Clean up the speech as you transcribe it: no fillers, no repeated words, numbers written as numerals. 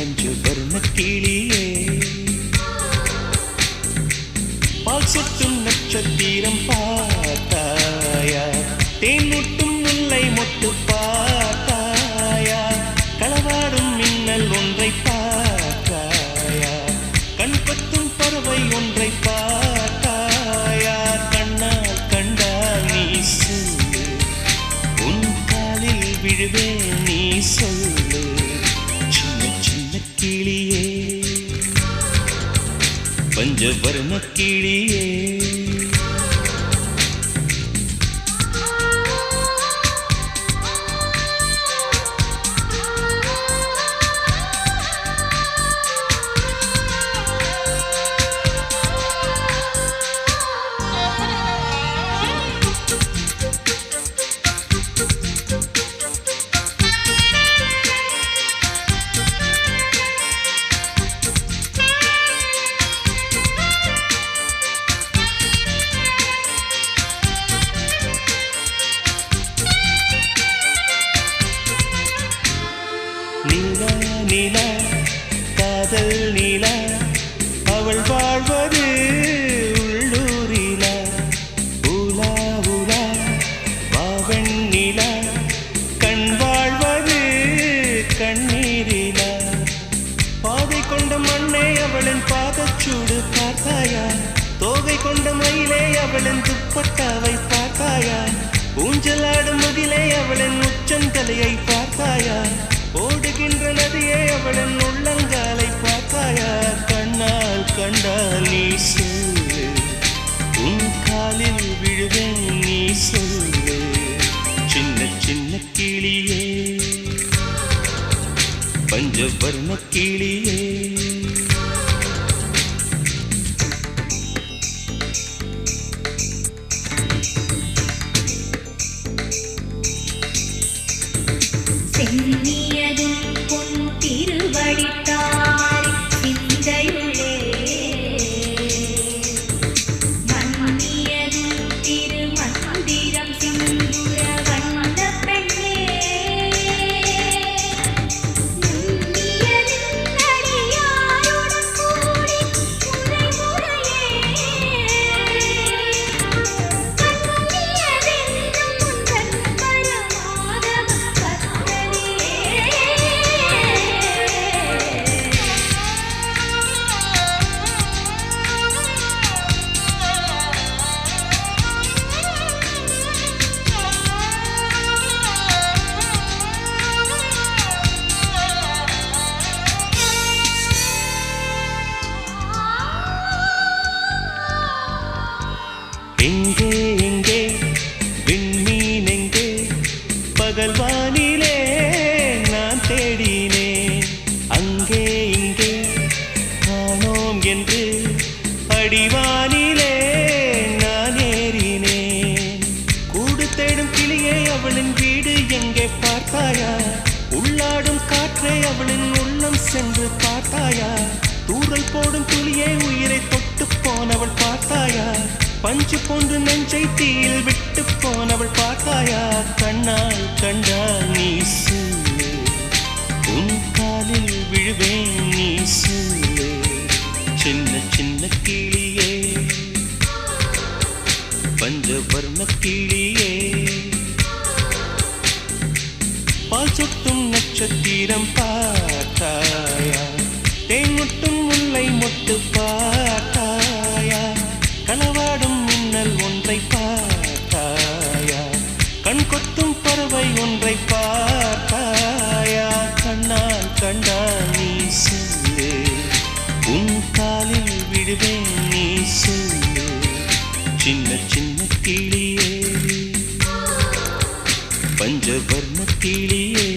பஞ்சவர்ண கிளியே பால் சொட்டும் நட்சத்திரம் பார்த்தாயா தேன் முட்டும் முல்லை மொட்டு பார்த்தாயா களவாடும் மின்னல் ஒன்றை பார்த்தாயா கண் கொத்தும் பறவை ஒன்றை பார்த்தாயா கண்ணால் கண்டால் நீ சொல்லு உன் காலில் விழுவேன் நீ சொல்லு சின்ன சின்ன கிளியே பஞ்சவர்ண கிளியே நீலா நீலா காதல் நீலா அவள் வாழ்வது உள்ளூரிலா ஊலா ஊலா வாவன் நீலா கண் வாழ்வது கண்ணீரிலா பாதை கொண்ட மண்ணே அவளின் பாதச்சூடு பார்த்தாயா தோகை கொண்ட மயிலே அவளின் துப்பட்டாவை பார்த்தாயா ஊஞ்சலாடும் முகிலே அவளின் உச்சந்தலையை பார்த்தாயா ஓடுகின்ற நதியே அவளின் உள்ளங்காலை பார்த்தாயா கண்ணால் கண்டால் நீ சொல்லு உன் காலில் விழுவேன் நீ சொல்லு சின்ன சின்ன கிளியே பஞ்சவர்ண கிளியே சென்னியதும் பொன் திருவடித்தாரி சிந்தையுளே மன்னியதும் திருமந்திரம் சிந்துர வந்த பெண்ணே நுண்ணியதும் நடியாருடன் கூடி முறை முறையே கண்ணியதென்றும் உந்தன் பரமாதவ எங்கே எங்கே விண்மீன் எங்கே பகல் வானிலே நான் தேடினேன் அங்கே இங்கே காணோம் என்று அடிவானிலே நான் ஏறினேன் கூடு தேடும் கிளியே அவளின் வீடு எங்கே பார்த்தாயா உள்ளாடும் காற்றே அவளின் உள்ளம் சென்று பார்த்தாயா தூறல் போடும் துளியே உயிரை தொட்டு போனவள் பார்த்தாயா பஞ்சு போன்று நெஞ்சை தீயில் விட்டு போனவள் பார்த்தாயா கண்ணால் கண்டால் நீ சொல்லு உன் காலில் விழுவேன் நீ சொல்லு சின்ன சின்ன கிளியே பஞ்சவர்ண கிளியே பால் சொட்டும் நட்சத்திரம் பார்த்தாயா தேன் முட்டும் முல்லை மொட்டு பார்த்தாயா களவாடும் மின்னல் ஒன்றை பார்த்தாயா கண் கொத்தும் பறவை ஒன்றை பார்த்தாயா கண்ணால் கண்டால் நீ சொல்லு உன் காலில் விடுவேன் நீ சொல்லு சின்ன சின்ன கிளியே பஞ்சவர்ண கிளியே